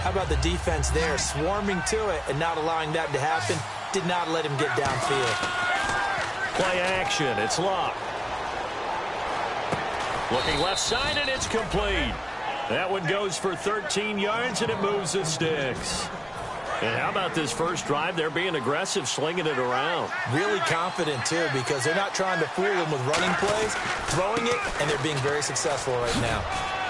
How about the defense there, swarming to it and not allowing that to happen? Did not let him get downfield. Play action. It's Locke. Looking left side, and it's complete. That one goes for 13 yards, and it moves the sticks. And how about this first drive? They're being aggressive, slinging it around. Really confident, too, because they're not trying to fool them with running plays, throwing it, and they're being very successful right now.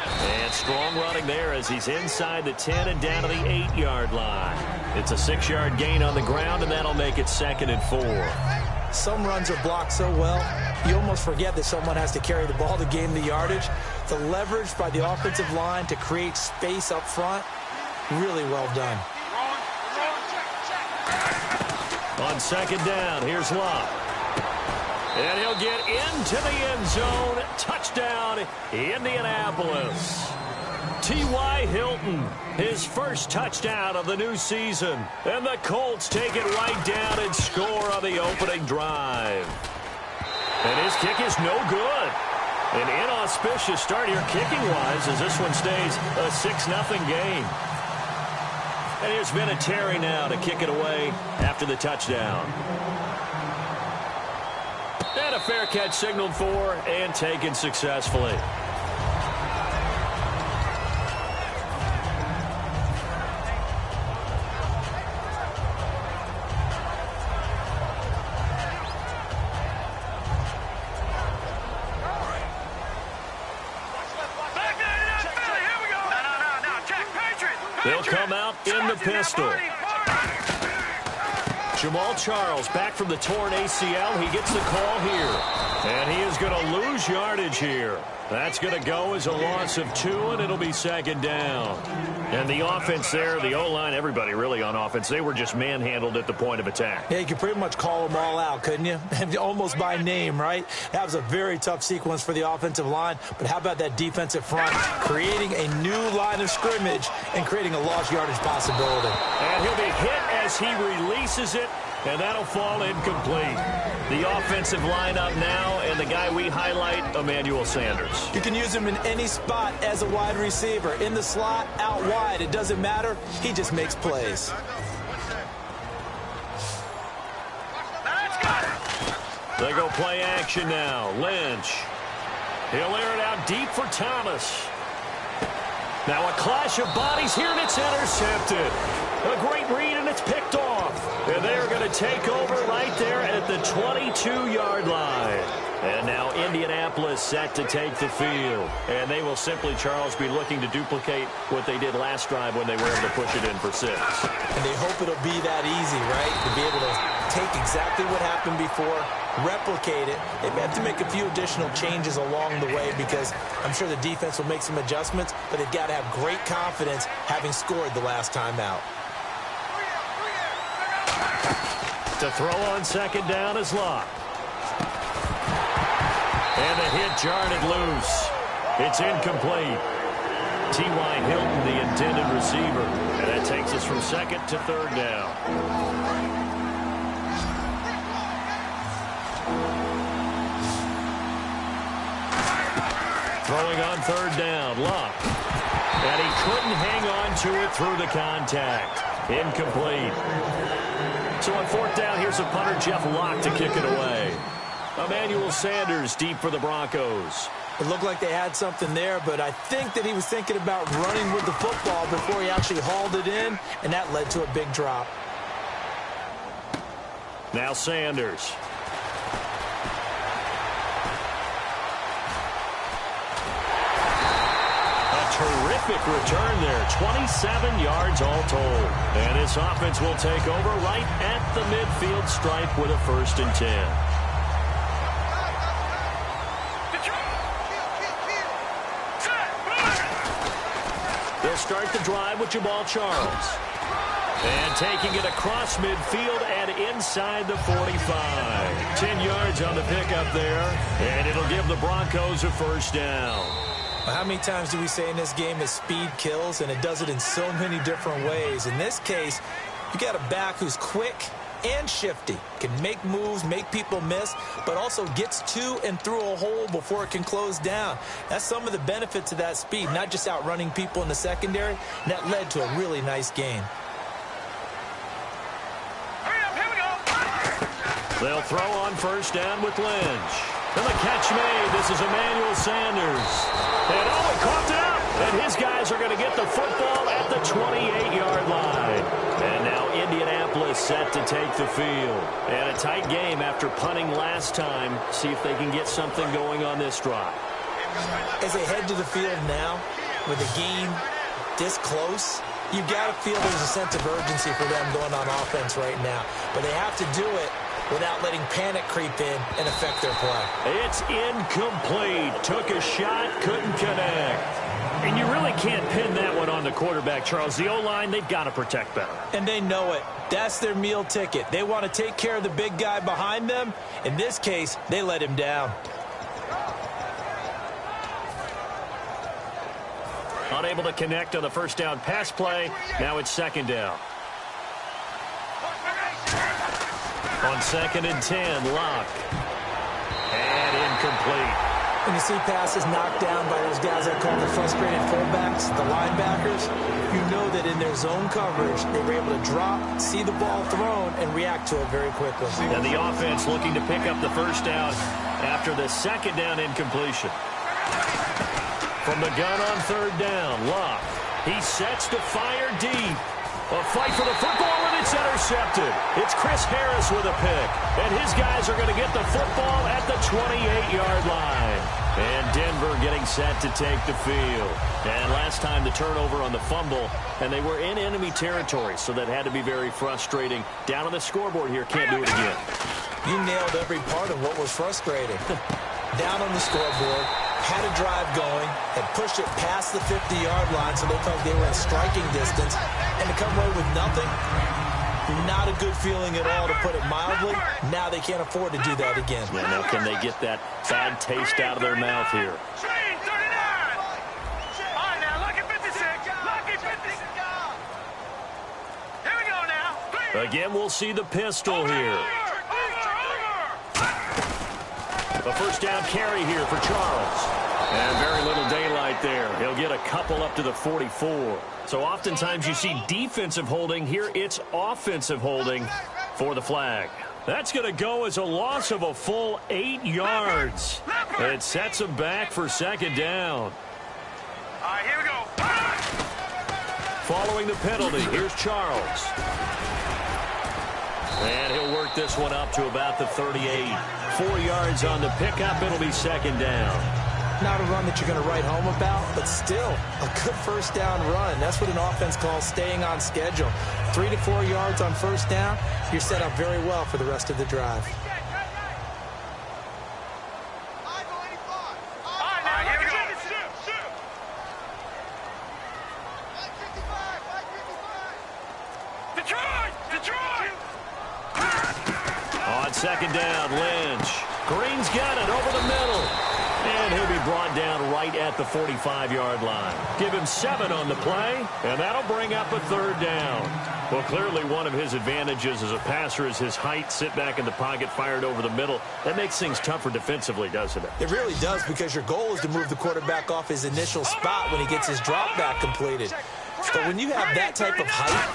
And strong running there as he's inside the 10 and down to the 8-yard line. It's a 6-yard gain on the ground, and that'll make it 2nd and 4. Some runs are blocked so well, you almost forget that someone has to carry the ball to gain the yardage. The leverage by the offensive line to create space up front, really well done. On 2nd down, here's Locke. And he'll get into the end zone. Touchdown, Indianapolis. T.Y. Hilton, his first touchdown of the new season. And the Colts take it right down and score on the opening drive. And his kick is no good. An inauspicious start here kicking-wise as this one stays a 6-0 game. And here's Vinatieri now to kick it away after the touchdown. And a fair catch signaled for and taken successfully. They'll come out in the pistol. Jamal Charles back from the torn ACL. He gets the call here. And he is going to lose yardage here. That's going to go as a loss of 2, and it'll be 2nd down. And the offense there, the O-line, everybody really on offense, they were just manhandled at the point of attack. Yeah, you could pretty much call them all out, couldn't you? Almost by name, right? That was a very tough sequence for the offensive line. But how about that defensive front creating a new line of scrimmage and creating a lost yardage possibility? And he'll be hit as he releases it. And that'll fall incomplete. The offensive lineup now, and the guy we highlight, Emmanuel Sanders. You can use him in any spot as a wide receiver. In the slot, out wide, it doesn't matter. He just makes plays. They go play action now. Lynch. He'll air it out deep for Thomas. Now a clash of bodies here, and it's intercepted. A great read, and it's picked off. And they're going to take over right there at the 22-yard line. And now Indianapolis set to take the field. And they will simply, Charles, be looking to duplicate what they did last drive when they were able to push it in for 6. And they hope it'll be that easy, right? To be able to take exactly what happened before, replicate it. They may have to make a few additional changes along the way because I'm sure the defense will make some adjustments, but they've got to have great confidence having scored the last time out. To throw on 2nd down is Locke. And the hit jarred it loose. It's incomplete. T.Y. Hilton, the intended receiver. And that takes us from 2nd to 3rd down. Throwing on 3rd down, Locke. And he couldn't hang on to it through the contact. Incomplete. So on 4th down, here's a punter, Jeff Locke, to kick it away. Emmanuel Sanders deep for the Broncos. It looked like they had something there, but I think that he was thinking about running with the football before he actually hauled it in, and that led to a big drop. Now Sanders. Terrific return there. 27 yards all told. And this offense will take over right at the midfield stripe with a 1st and 10. They'll start the drive with Jamal Charles. And taking it across midfield and inside the 45. 10 yards on the pickup there. And it'll give the Broncos a 1st down. How many times do we say in this game that speed kills, and it does it in so many different ways? In this case, you got a back who's quick, and shifty. Can make moves, make people miss, but also gets to and through a hole before it can close down. That's some of the benefits of that speed, not just outrunning people in the secondary. And that led to a really nice gain. They'll throw on first down with Lynch. And the catch made. This is Emmanuel Sanders. And he coughed it up. And his guys are going to get the football at the 28-yard line. And now Indianapolis set to take the field. And a tight game after punting last time. See if they can get something going on this drive. As they head to the field now, with the game this close, you got to feel there's a sense of urgency for them going on offense right now. But they have to do it without letting panic creep in and affect their play. It's incomplete. Took a shot, couldn't connect. And you really can't pin that one on the quarterback, Charles. The O-line, they've got to protect better. And they know it. That's their meal ticket. They want to take care of the big guy behind them. In this case, they let him down. Unable to connect on the first down pass play. Now it's second down. On 2nd and 10, Locke. And incomplete. When you see passes knocked down by those guys I call the frustrated fullbacks, the linebackers, you know that in their zone coverage, they were able to drop, see the ball thrown, and react to it very quickly. And the offense looking to pick up the first down after the second down incompletion. From the gun on 3rd down, Locke. He sets to fire deep. A fight for the football, and it's intercepted. It's Chris Harris with a pick. And his guys are going to get the football at the 28-yard line. And Denver getting set to take the field. And last time the turnover on the fumble, and they were in enemy territory, so that had to be very frustrating. Down on the scoreboard here, can't do it again. You nailed every part of what was frustrating. Down on the scoreboard, had a drive going, had pushed it past the 50-yard line so they felt they were in striking distance, and to come away with nothing, not a good feeling at all, to put it mildly. Now they can't afford to do that again. Yeah, now can they get that bad taste out of their mouth here? Again, we'll see the pistol here. A first down carry here for Charles. And very little daylight there. He'll get a couple up to the 44. So oftentimes you see defensive holding. Here it's offensive holding for the flag. That's going to go as a loss of a full 8 yards. It sets him back for second down. All right, here we go. Following the penalty, here's Charles. And he'll work this one up to about the 38. 4 yards on the pickup. It'll be second down. Not a run that you're going to write home about, but still a good first down run. That's what an offense calls staying on schedule. 3 to 4 yards on first down. You're set up very well for the rest of the drive. On second down, Lynch. Green's got it over the middle. And he'll be brought down right at the 45-yard line. Give him 7 on the play, and that'll bring up a third down. Well, clearly one of his advantages as a passer is his height. Sit back in the pocket, fired over the middle. That makes things tougher defensively, doesn't it? It really does, because your goal is to move the quarterback off his initial spot when he gets his drop back completed. But when you have that type of height,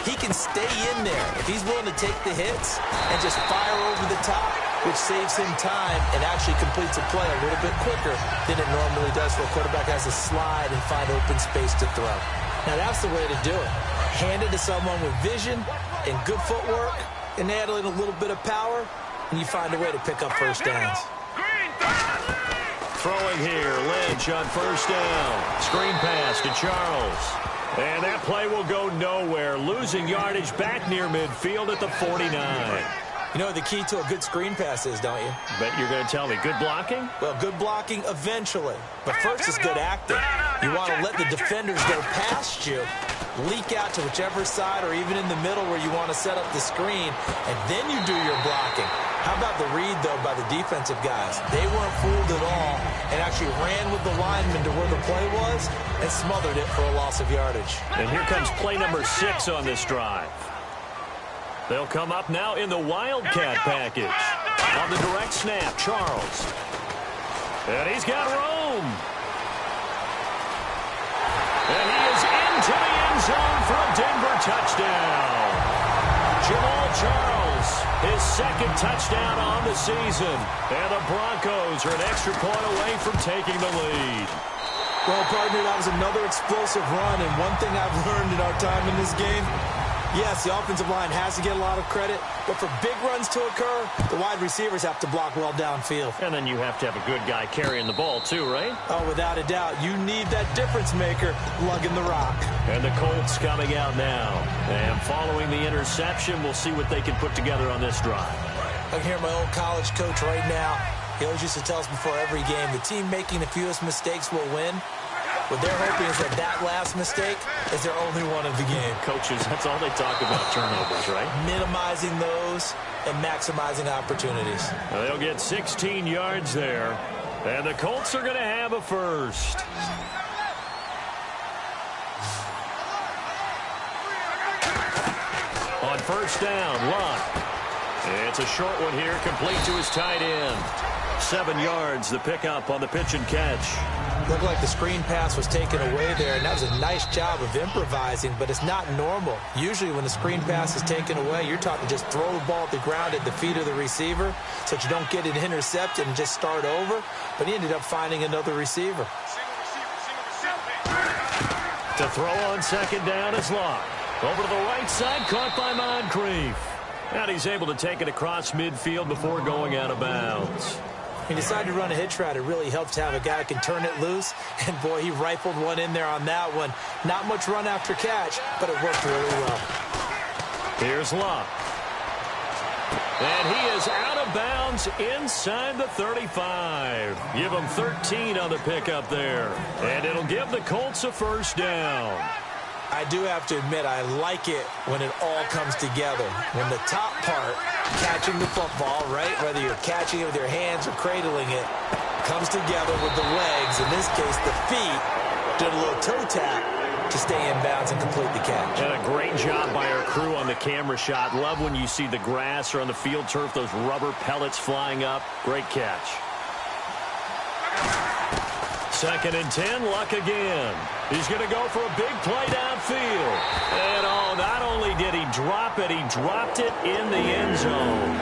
he can stay in there if he's willing to take the hits and just fire over the top, which saves him time and actually completes a play a little bit quicker than it normally does for a quarterback has to slide and find open space to throw. Now, that's the way to do it. Hand it to someone with vision and good footwork, and add in a little bit of power, and you find a way to pick up first downs. Throwing here, Lynch on first down. Screen pass to Charles. And that play will go nowhere. Losing yardage back near midfield at the 49. You know what the key to a good screen pass is, don't you? Bet you're going to tell me. Good blocking? Well, good blocking eventually. But first is good acting. You want to let the defenders go past you, leak out to whichever side or even in the middle where you want to set up the screen, and then you do your blocking. How about the read, though, by the defensive guys? They weren't fooled at all and actually ran with the lineman to where the play was and smothered it for a loss of yardage. And here comes play number 6 on this drive. They'll come up now in the Wildcat package. On the direct snap, Charles. And he's got room. And he is into the end zone for a Denver touchdown. Jamal Charles, his second touchdown on the season. And the Broncos are an extra point away from taking the lead. Well, partner, that was another explosive run, and one thing I've learned in our time in this game, yes, the offensive line has to get a lot of credit, but for big runs to occur, the wide receivers have to block well downfield. And then you have to have a good guy carrying the ball too, right? Oh, without a doubt. You need that difference maker lugging the rock. And the Colts coming out now. And following the interception, we'll see what they can put together on this drive. I can hear my old college coach right now. He always used to tell us before every game, the team making the fewest mistakes will win. What they're hoping is that last mistake is their only one of the game. Coaches, that's all they talk about, turnovers, right? Minimizing those and maximizing opportunities. Now they'll get 16 yards there. And the Colts are going to have a first. On first down, Luck. It's a short one here, complete to his tight end. 7 yards, the pickup on the pitch and catch. Looked like the screen pass was taken away there, and that was a nice job of improvising, but it's not normal. Usually when the screen pass is taken away, you're taught to just throw the ball at the ground at the feet of the receiver so that you don't get it intercepted and just start over, but he ended up finding another receiver. To throw on second down is Locke. Over to the right side, caught by Moncrief. And he's able to take it across midfield before going out of bounds. He decided to run a hitch route. It really helps to have a guy that can turn it loose. And, boy, he rifled one in there on that one. Not much run after catch, but it worked really well. Here's Luck. And he is out of bounds inside the 35. Give him 13 on the pickup there. And it'll give the Colts a first down. I do have to admit, I like it when it all comes together. When the top part, catching the football, right, whether you're catching it with your hands or cradling it, comes together with the legs, in this case the feet, did a little toe tap to stay in bounds and complete the catch. And a great job by our crew on the camera shot. Love when you see the grass or on the field turf, those rubber pellets flying up. Great catch. 2nd and 10, Luck again. He's going to go for a big play downfield. And, oh, not only did he drop it, he dropped it in the end zone.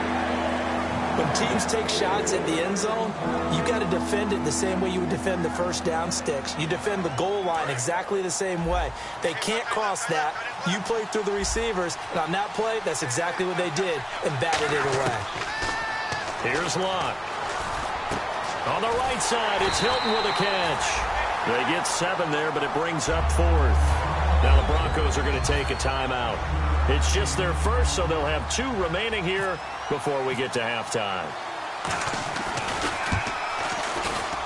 When teams take shots at the end zone, you got to defend it the same way you would defend the first down sticks. You defend the goal line exactly the same way. They can't cross that. You play through the receivers, and on that play, that's exactly what they did and batted it away. Here's Luck. On the right side, it's Hilton with a catch. They get 7 there, but it brings up 4th. Now the Broncos are going to take a timeout. It's just their first, so they'll have 2 remaining here before we get to halftime.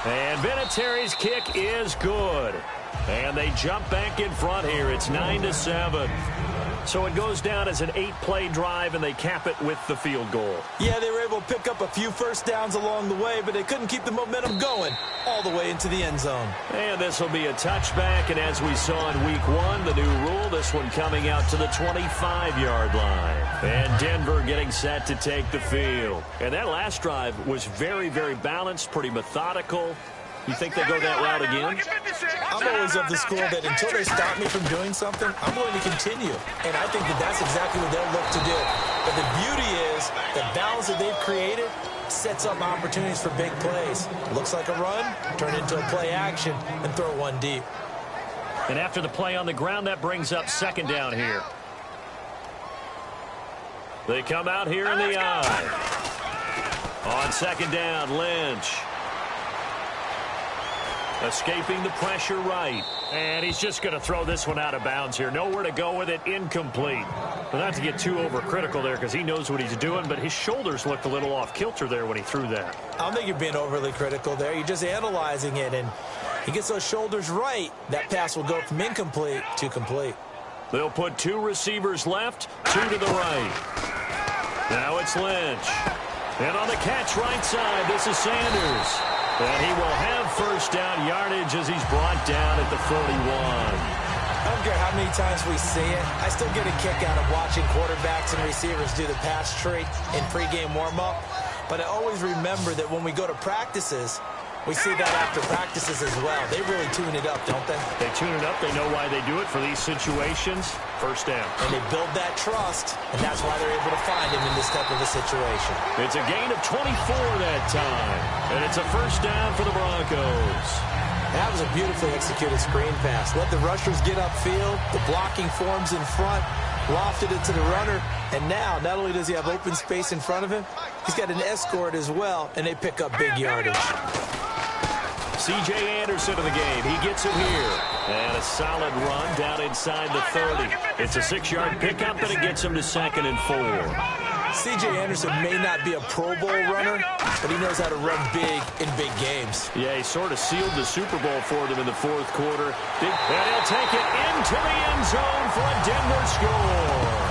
And Vinatieri's kick is good. And they jump back in front here. It's 9-7. So it goes down as an 8-play drive, and they cap it with the field goal. Yeah, they were able to pick up a few first downs along the way, but they couldn't keep the momentum going all the way into the end zone. And this will be a touchback, and as we saw in week 1, the new rule, this one coming out to the 25-yard line. And Denver getting set to take the field. And that last drive was very, very balanced, pretty methodical. You think they go that route again? I'm always of the school that until they stop me from doing something, I'm going to continue. And I think that that's exactly what they'll look to do. But the beauty is the balance that they've created sets up opportunities for big plays. Looks like a run, turn into a play action, and throw one deep. And after the play on the ground, that brings up 2nd down here. They come out here in the eye. On 2nd down, Lynch. Escaping the pressure right. And he's just going to throw this one out of bounds here. Nowhere to go with it. Incomplete. But not to get too overcritical there because he knows what he's doing, but his shoulders looked a little off kilter there when he threw that. I don't think you're being overly critical there. You're just analyzing it, and he gets those shoulders right. That pass will go from incomplete to complete. They'll put 2 receivers left, 2 to the right. Now it's Lynch. And on the catch right side, this is Sanders. And he will have first down yardage as he's brought down at the 41. I don't care how many times we see it. I still get a kick out of watching quarterbacks and receivers do the pass tree in pregame warm-up. But I always remember that when we go to practices, we see that after practices as well. They really tune it up, don't they? They tune it up. They know why they do it for these situations. First down. And they build that trust, and that's why they're able to find him in this type of a situation. It's a gain of 24 that time. And it's a first down for the Broncos. That was a beautifully executed screen pass. Let the rushers get upfield. The blocking forms in front. Lofted it to the runner. And now, not only does he have open space in front of him, he's got an escort as well, and they pick up big yardage. C.J. Anderson in the game. He gets it here. And a solid run down inside the 30. It's a 6-yard pickup, and it gets him to 2nd and 4. C.J. Anderson may not be a Pro Bowl runner, but he knows how to run big in big games. Yeah, he sort of sealed the Super Bowl for them in the 4th quarter. And he'll take it into the end zone for a Denver score.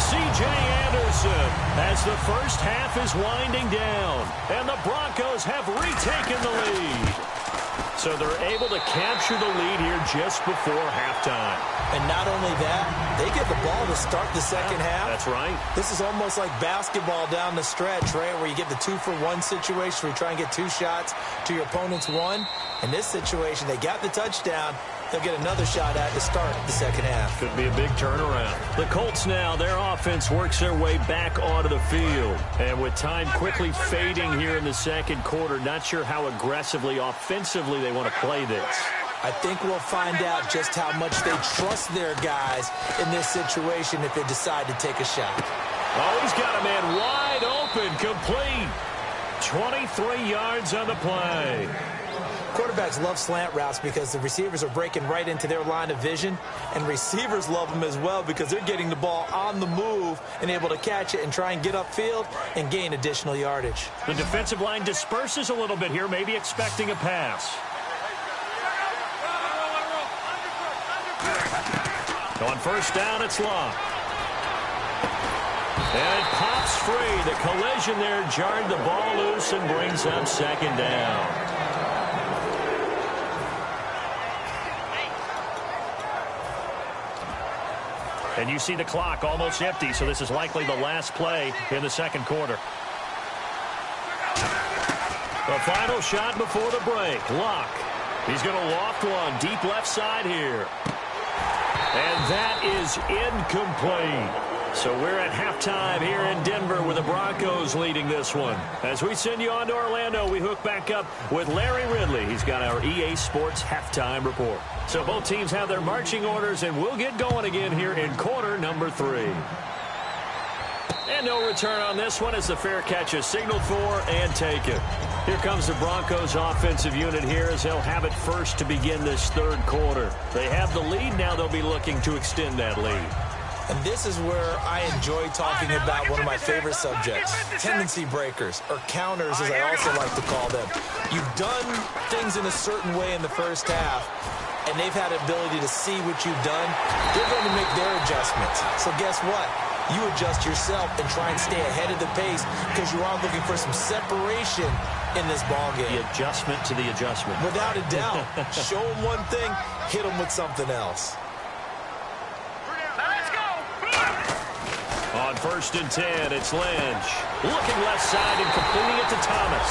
C.J. Anderson, as the first half is winding down, and the Broncos have retaken the lead. So they're able to capture the lead here just before halftime. And not only that, they get the ball to start the second half. That's right. This is almost like basketball down the stretch, right, where you get the 2-for-1 situation where you try and get 2 shots to your opponent's 1. In this situation, they got the touchdown. They'll get another shot at to start the second half. Could be a big turnaround. The Colts now, their offense works their way back onto the field. And with time quickly fading here in the second quarter, not sure how aggressively, offensively they want to play this. I think we'll find out just how much they trust their guys in this situation if they decide to take a shot. Oh, he's got a man wide open, complete. 23 yards on the play. Quarterbacks love slant routes because the receivers are breaking right into their line of vision, and receivers love them as well because they're getting the ball on the move and able to catch it and try and get upfield and gain additional yardage. The defensive line disperses a little bit here, maybe expecting a pass. On first down, it's Locke. And it pops free. The collision there jarred the ball loose and brings up 2nd down. And you see the clock almost empty, so this is likely the last play in the second quarter. The final shot before the break. Locke. He's going to loft one deep left side here. And that is incomplete. So we're at halftime here in Denver with the Broncos leading this one. As we send you on to Orlando, we hook back up with Larry Ridley. He's got our EA Sports halftime report. So both teams have their marching orders, and we'll get going again here in quarter number 3. And no return on this one as the fair catch is signaled for and taken. Here comes the Broncos offensive unit here as they'll have it first to begin this third quarter. They have the lead. Now they'll be looking to extend that lead. And this is where I enjoy talking about one of my favorite subjects, tendency breakers, or counters as I also like to call them. You've done things in a certain way in the first half, and they've had the ability to see what you've done. They're going to make their adjustments. So guess what? You adjust yourself and try and stay ahead of the pace because you're all looking for some separation in this ballgame. The adjustment to the adjustment. Without a doubt. Show them one thing, hit them with something else. On first and 10, it's Lynch. Looking left side and completing it to Thomas.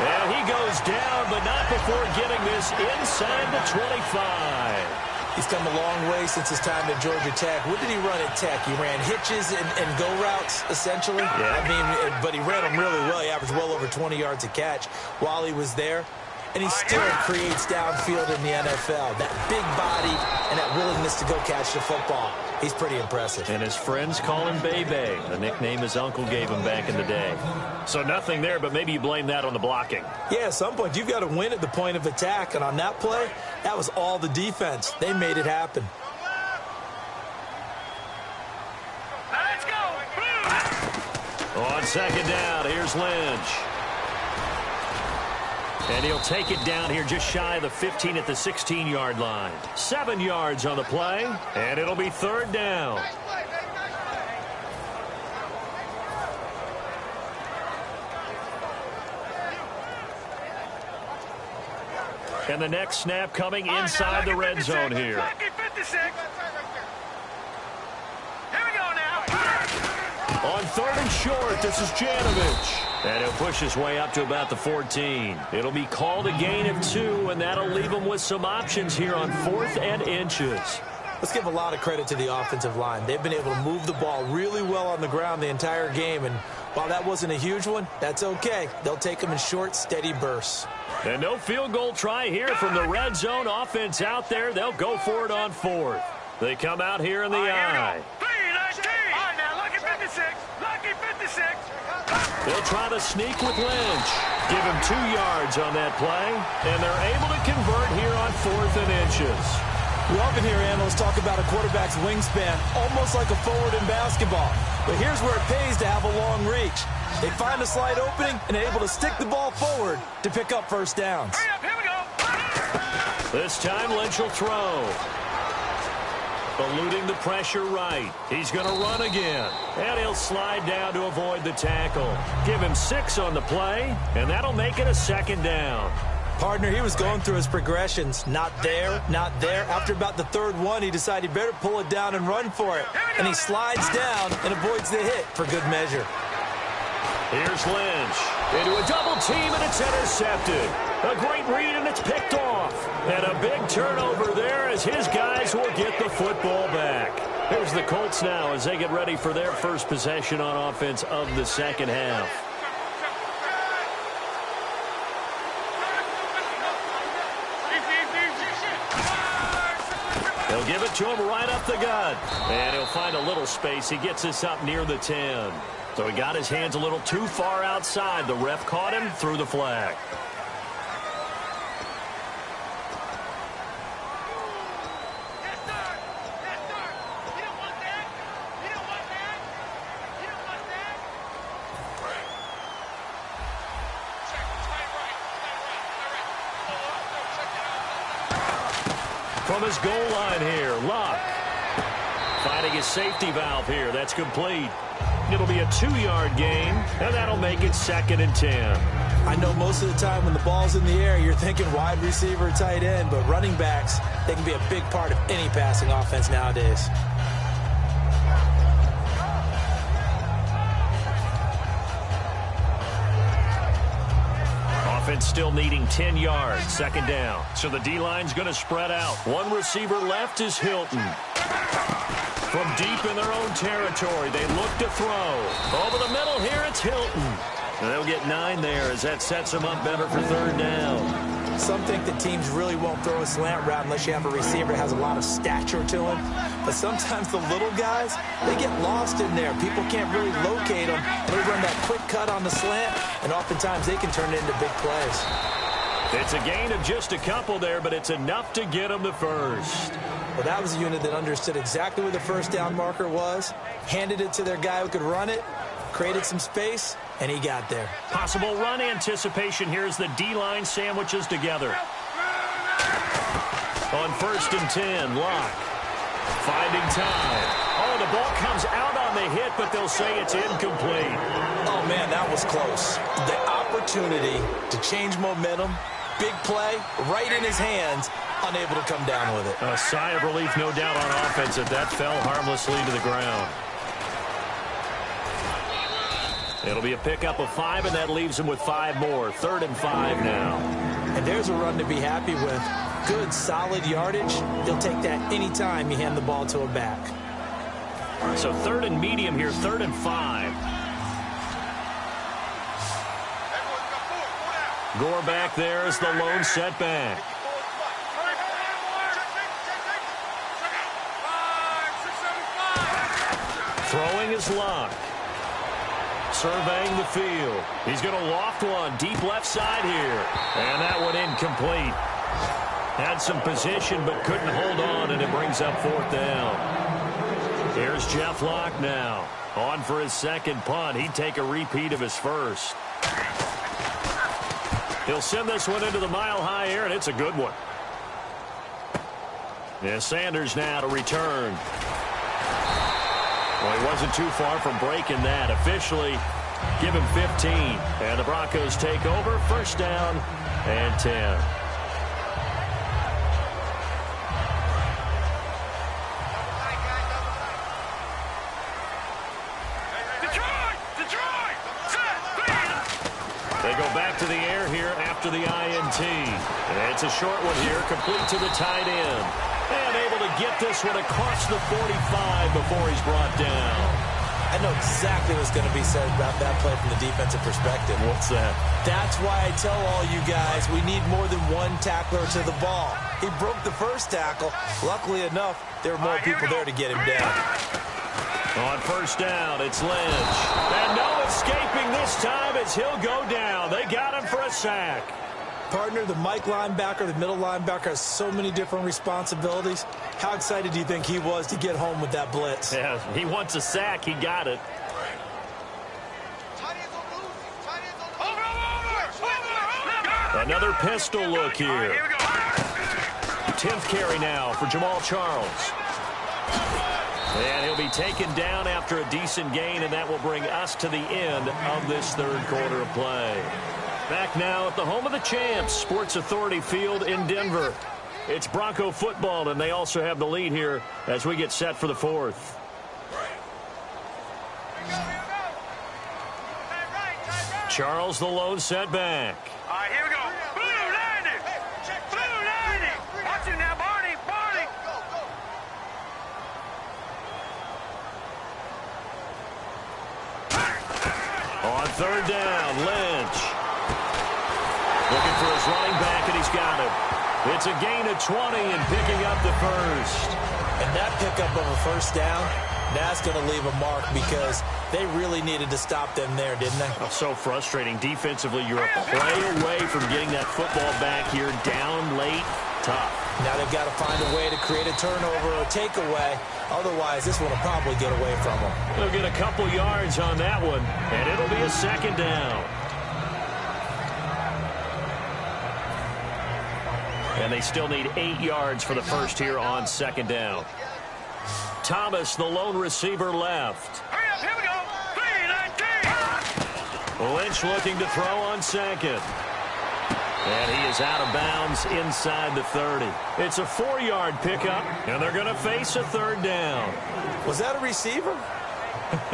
And he goes down, but not before getting this inside the 25. He's come a long way since his time at Georgia Tech. What did he run at Tech? He ran hitches and go routes, essentially. Yeah. I mean, but he ran them really well. He averaged well over 20 yards a catch while he was there. And he still creates downfield in the NFL. That big body and that willingness to go catch the football. He's pretty impressive. And his friends call him Bebe, a nickname his uncle gave him back in the day. So nothing there, but maybe you blame that on the blocking. Yeah, at some point, you've got to win at the point of attack. And on that play, that was all the defense. They made it happen. Let's go. On second down, here's Lynch. And he'll take it down here just shy of the 15 at the 16-yard line. 7 yards on the play, and it'll be third down. And the next snap coming inside the red zone here. 56. Here we go now. On 3rd and short, this is Janovich. And he'll push his way up to about the 14. It'll be called a gain of 2, and that'll leave him with some options here on 4th and inches. Let's give a lot of credit to the offensive line. They've been able to move the ball really well on the ground the entire game, and while that wasn't a huge one, that's okay. They'll take them in short, steady bursts. And no field goal try here from the red zone offense out there. They'll go for it on 4th. They come out here in the eye. 3-19. All right, now, lucky 56. Lucky 56. They'll try to sneak with Lynch. Give him 2 yards on that play, and they're able to convert here on 4th and inches. We often hear analysts talk about a quarterback's wingspan, almost like a forward in basketball. But here's where it pays to have a long reach. They find a slight opening and are able to stick the ball forward to pick up first downs. Hurry up, here we go. This time Lynch will throw. Eluding the pressure right. He's going to run again. And he'll slide down to avoid the tackle. Give him 6 on the play, and that'll make it a 2nd down. Partner, he was going through his progressions. Not there, not there. After about the 3rd one, he decided he better pull it down and run for it. And he slides down and avoids the hit for good measure. Here's Lynch. Into a double team, and it's intercepted. A great read, and it's picked off. And a big turnover there as his guys will get the football back. Here's the Colts now as they get ready for their first possession on offense of the 2nd half. They'll give it to him right up the gut. And he'll find a little space. He gets this up near the 10. So he got his hands a little too far outside. The ref caught him, threw the flag. From his goal line here, Luck finding his safety valve here. That's complete. It'll be a 2-yard gain, and that'll make it 2nd and 10. I know most of the time when the ball's in the air, you're thinking wide receiver, tight end, but running backs, they can be a big part of any passing offense nowadays. Offense still needing 10 yards, 2nd down. So the D-line's going to spread out. One receiver left is Hilton. From deep in their own territory, they look to throw. Over the middle here, it's Hilton. And they'll get 9 there as that sets them up better for 3rd down. Some think that teams really won't throw a slant route unless you have a receiver that has a lot of stature to him. But sometimes the little guys, they get lost in there. People can't really locate them. They run that quick cut on the slant, and oftentimes they can turn it into big plays. It's a gain of just a couple there, but it's enough to get them the first. Well, that was a unit that understood exactly where the first down marker was, handed it to their guy who could run it, created some space, and he got there. Possible run anticipation here as the D-line sandwiches together. On 1st and 10, Locke finding time. Oh, the ball comes out on the hit, but they'll say it's incomplete. Oh, man, that was close. The opportunity to change momentum, big play, right in his hands, unable to come down with it. A sigh of relief, no doubt, on offense that that fell harmlessly to the ground. It'll be a pickup of 5, and that leaves him with 5 more. 3rd and 5 now. And there's a run to be happy with. Good, solid yardage. He'll take that anytime you hand the ball to a back. So 3rd and medium here, 3rd and 5. Gore back there is the lone setback. Throwing his Luck. Surveying the field. He's going to loft one deep left side here. And that one incomplete. Had some position but couldn't hold on, and it brings up 4th down. Here's Jeff Locke now. On for his 2nd punt. He'd take a repeat of his first. He'll send this one into the mile-high air, and it's a good one. And Sanders now to return. Well, he wasn't too far from breaking that. Officially, give him 15. And the Broncos take over. 1st down and 10. They go back to the air here after the INT. And it's a short one here, complete to the tight end. And able to get this one across the 45 before he's brought down. I know exactly what's going to be said about that play from the defensive perspective. What's that? That's why I tell all you guys we need more than one tackler to the ball. He broke the first tackle. Luckily enough, there were more people there to get him down. On first down, it's Lynch. And no escaping this time as he'll go down. They got him for a sack. Partner, the Mike linebacker, the middle linebacker, has so many different responsibilities. How excited do you think he was to get home with that blitz? Yeah, he wants a sack. He got it. Another pistol look here. 10th carry now for Jamaal Charles. And he'll be taken down after a decent gain, and that will bring us to the end of this third quarter of play. Back now at the home of the champs, Sports Authority Field in Denver. It's Bronco football, and they also have the lead here as we get set for the fourth. Charles the lone setback. All right, here we go. Blue landing. Blue landing. Watch it now, Barney. Barney. On third down, Lynch. Looking for his running back, and he's got him. It's a gain of 20 and picking up the first. And that pickup of a first down, that's going to leave a mark because they really needed to stop them there, didn't they? Oh, so frustrating. Defensively, you're a play away from getting that football back here down late. Tough. Now they've got to find a way to create a turnover or a takeaway. Otherwise, this one will probably get away from them. They'll get a couple yards on that one, and it'll be a second down. And they still need 8 yards for the first here on second down. Thomas, the lone receiver, left. Hurry up, here we go. 3-19. Lynch looking to throw on second. And he is out of bounds inside the 30. It's a 4-yard pickup, and they're going to face a third down. Was that a receiver?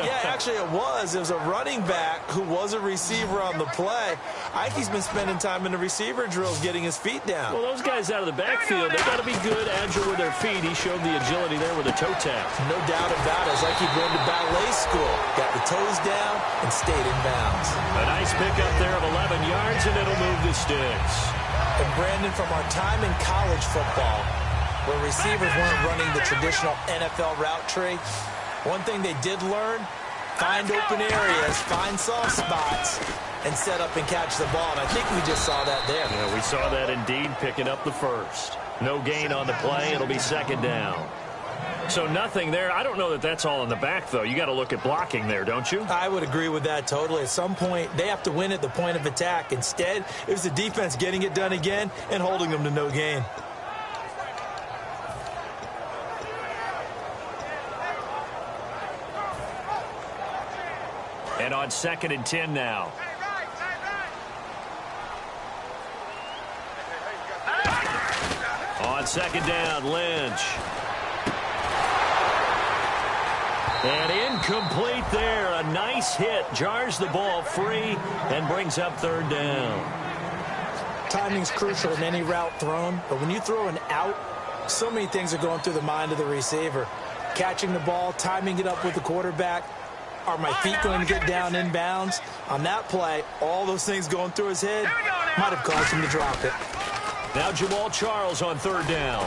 Yeah, actually it was. It was a running back who was a receiver on the play. Ikey's been spending time in the receiver drills getting his feet down. Well, those guys out of the backfield, they got to be good, agile with their feet. He showed the agility there with a toe tap. No doubt about it. It's like he going to ballet school. Got the toes down and stayed in bounds. A nice pickup there of 11 yards, and it'll move the sticks. And Brandon, from our time in college football, where receivers weren't running the traditional NFL route tree, one thing they did learn, find open areas, find soft spots, and set up and catch the ball. And I think we just saw that there. Yeah, we saw that indeed, picking up the first. No gain on the play. It'll be second down. So nothing there. I don't know that that's all in the back, though. You got to look at blocking there, don't you? I would agree with that totally. At some point, they have to win at the point of attack. Instead, it was the defense getting it done again and holding them to no gain. And on 2nd and 10 now. On second down, Lynch. And incomplete there. A nice hit. Jars the ball free and brings up third down. Timing's crucial in any route thrown, but when you throw an out, so many things are going through the mind of the receiver. Catching the ball, timing it up with the quarterback. Are my feet going to get down in bounds? On that play, all those things going through his head might have caused him to drop it. Now Jamaal Charles on third down.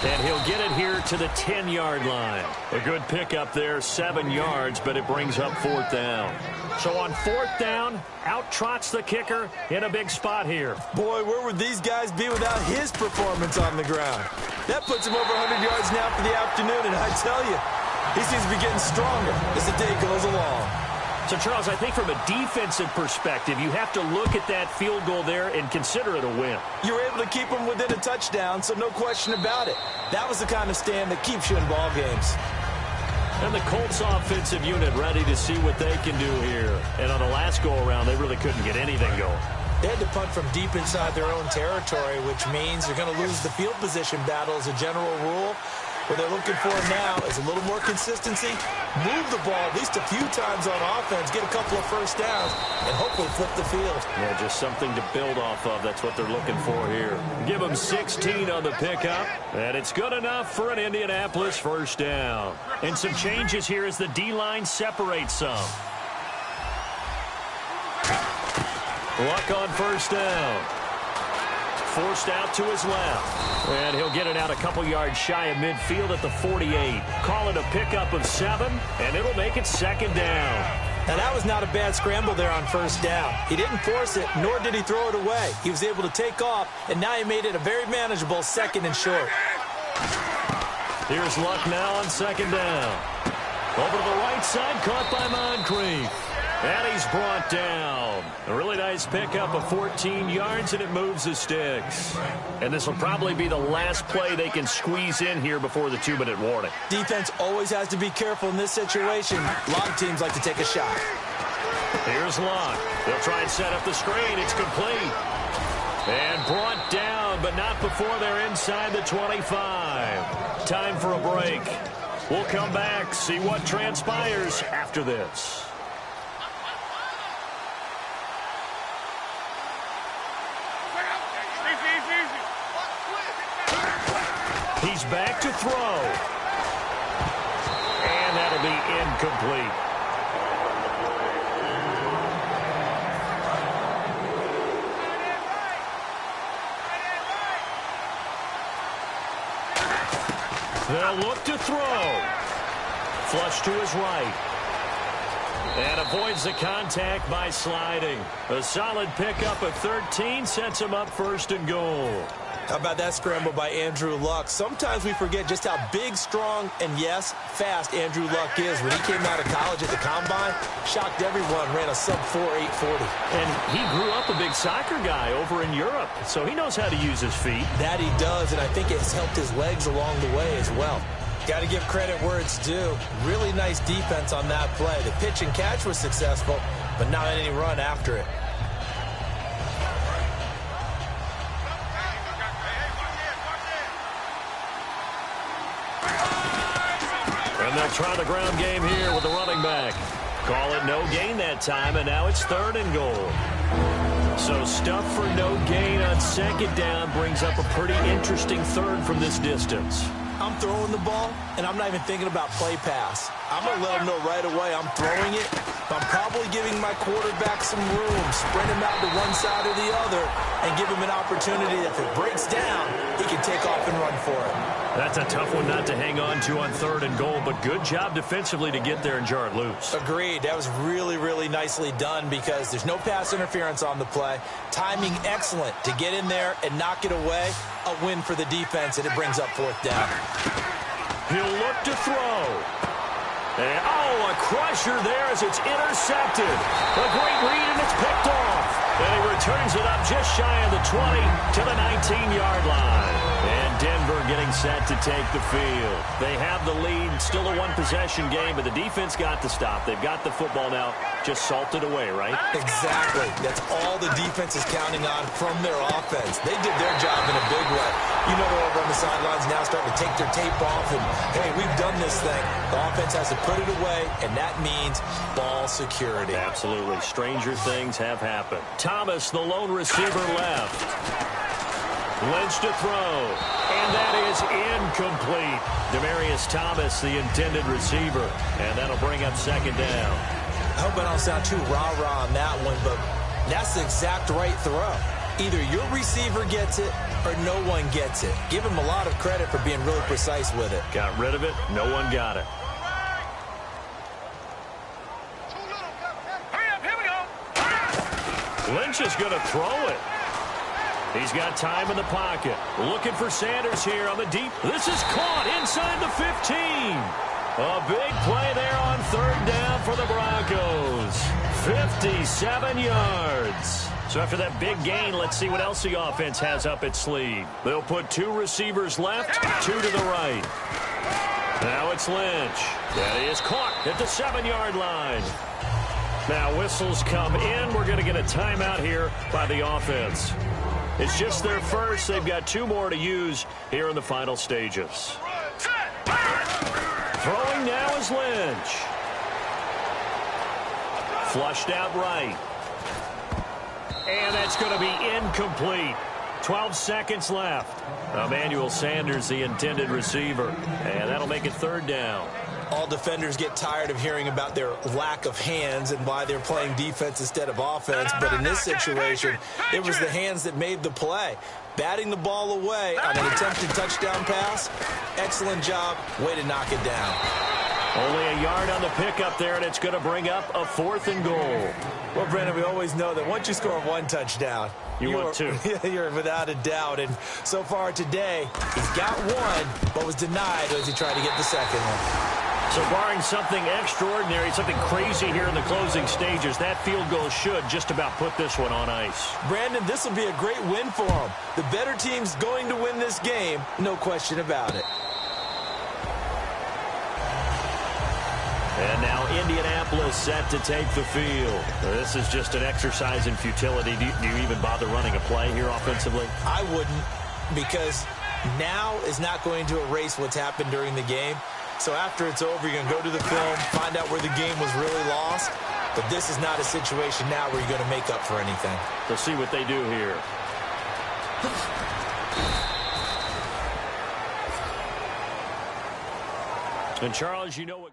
And he'll get it here to the 10-yard line. A good pickup there, 7 yards, but it brings up fourth down. So on fourth down, out trots the kicker in a big spot here. Boy, where would these guys be without his performance on the ground? That puts him over 100 yards now for the afternoon, and I tell you, he seems to be getting stronger as the day goes along. So, Charles, I think from a defensive perspective, you have to look at that field goal there and consider it a win. You were able to keep him within a touchdown, so no question about it. That was the kind of stand that keeps you in ball games. And the Colts offensive unit ready to see what they can do here. And on the last go-around, they really couldn't get anything going. They had to punt from deep inside their own territory, which means they're going to lose the field position battle as a general rule. What they're looking for now is a little more consistency move the ball at least a few times on offense, get a couple of first downs, and hopefully flip the field. Yeah, just something to build off of. That's what they're looking for here. Give them 16 on the pickup, and it's good enough for an Indianapolis first down. And some changes here as the D-line separates some. Luck on first down. Forced out to his left. And he'll get it out a couple yards shy of midfield at the 48. Call it a pickup of 7, and it'll make it second down. Now, that was not a bad scramble there on first down. He didn't force it, nor did he throw it away. He was able to take off, and now he made it a very manageable second and short. Here's Luck now on second down. Over to the right side, caught by Moncrief. And he's brought down. A really nice pickup of 14 yards, and it moves the sticks. And this will probably be the last play they can squeeze in here before the 2-minute warning. Defense always has to be careful in this situation. A lot of teams like to take a shot. Here's Luck. They'll try and set up the screen. It's complete. And brought down, but not before they're inside the 25. Time for a break. We'll come back, see what transpires after this. He's back to throw. And that'll be incomplete. They'll look to throw. Flush to his right. And avoids the contact by sliding. A solid pickup of 13 sets him up first and goal. How about that scramble by Andrew Luck? Sometimes we forget just how big, strong, and, yes, fast Andrew Luck is. When he came out of college at the Combine, shocked everyone, ran a sub-4 840. And he grew up a big soccer guy over in Europe, so he knows how to use his feet. That he does, and I think it's helped his legs along the way as well. Got to give credit where it's due. Really nice defense on that play. The pitch and catch was successful, but not any run after it. And they'll try the ground game here with the running back. Call it no gain that time, and now it's third and goal. So stuff for no gain on second down brings up a pretty interesting third from this distance. I'm throwing the ball, and I'm not even thinking about play pass. I'm going to let him know right away I'm throwing it. I'm probably giving my quarterback some room, spread him out to one side or the other, and give him an opportunity that if it breaks down, he can take off and run for it. That's a tough one not to hang on to on third and goal, but good job defensively to get there and jar it loose. Agreed. That was really, really nicely done because there's no pass interference on the play. Timing excellent to get in there and knock it away. A win for the defense, and it brings up fourth down. He'll look to throw. And, a crusher there as it's intercepted. A great read, and it's picked off. And he returns it up just shy of the 20 to the 19-yard line. And Denver getting set to take the field. They have the lead. Still a one-possession game, but the defense got the stop. They've got the football now. Just salted away, right? Exactly. That's all the defense is counting on from their offense. They did their job in a big way. You know they're over on the sidelines now starting to take their tape off and, hey, we've done this thing. The offense has to put it away, and that means ball security. Absolutely. Stranger things have happened. Thomas, the lone receiver, left. Lynch to throw. And that is incomplete. Demaryius Thomas, the intended receiver. And that'll bring up second down. I hope I don't sound too rah-rah on that one, but that's the exact right throw. Either your receiver gets it or no one gets it. Give him a lot of credit for being really precise with it. Got rid of it. No one got it. Hurry up, here we go. Lynch is going to throw it. He's got time in the pocket. Looking for Sanders here on the deep. This is caught inside the 15. A big play there on third down for the Broncos. 57 yards. So after that big gain, let's see what else the offense has up its sleeve. They'll put two receivers left, two to the right. Now it's Lynch. That is caught at the 7-yard line. Now whistles come in. We're going to get a timeout here by the offense. It's just their first. They've got two more to use here in the final stages. Throwing now is Lynch. Flushed out right. And that's going to be incomplete. 12 seconds left. Emmanuel Sanders, the intended receiver. And that'll make it third down. All defenders get tired of hearing about their lack of hands and why they're playing defense instead of offense. But in this situation, it was the hands that made the play. Batting the ball away on an attempted touchdown pass. Excellent job. Way to knock it down. Only a yard on the pickup there, and it's going to bring up a 4th and goal. Well, Brandon, we always know that once you score one touchdown, you want two. You're without a doubt. And so far today, he's got one, but was denied as he tried to get the second one. So barring something extraordinary, something crazy here in the closing stages, that field goal should just about put this one on ice. Brandon, this will be a great win for him. The better team's going to win this game, no question about it. And now Indianapolis set to take the field. This is just an exercise in futility. Do you even bother running a play here offensively? I wouldn't, because now is not going to erase what's happened during the game. So after it's over, you're going to go to the film, find out where the game was really lost. But this is not a situation now where you're going to make up for anything. Let's see what they do here. And Charles, you know what...